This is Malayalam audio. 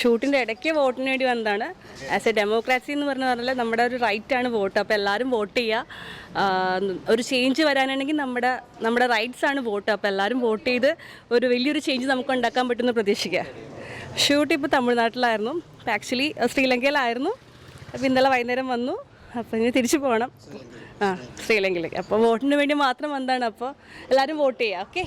ഷൂട്ടിൻ്റെ ഇടയ്ക്ക് വോട്ടിന് വേണ്ടി വന്നതാണ്. ആസ് എ ഡെമോക്രാസി എന്ന് പറഞ്ഞാൽ നമ്മുടെ ഒരു റൈറ്റാണ് വോട്ട്. അപ്പോൾ എല്ലാവരും വോട്ട് ചെയ്യുക. ഒരു ചേഞ്ച് വരാനാണെങ്കിൽ നമ്മുടെ റൈറ്റ്സ് ആണ് വോട്ട്. അപ്പോൾ എല്ലാവരും വോട്ട് ചെയ്ത് ഒരു വലിയൊരു ചേഞ്ച് നമുക്ക് ഉണ്ടാക്കാൻ പറ്റുമെന്ന് പ്രതീക്ഷിക്കുക. ഷൂട്ട് ഇപ്പോൾ തമിഴ്നാട്ടിലായിരുന്നു. ആക്ച്വലി ശ്രീലങ്കയിലായിരുന്നു. അപ്പോൾ ഇന്നലെ വൈകുന്നേരം വന്നു. അപ്പോൾ ഇനി തിരിച്ചു പോകണം ശ്രീലങ്കയിലേക്ക്. അപ്പോൾ വോട്ടിന് വേണ്ടി മാത്രം വന്നതാണ്. അപ്പോൾ എല്ലാവരും വോട്ട് ചെയ്യുക. ഓക്കെ.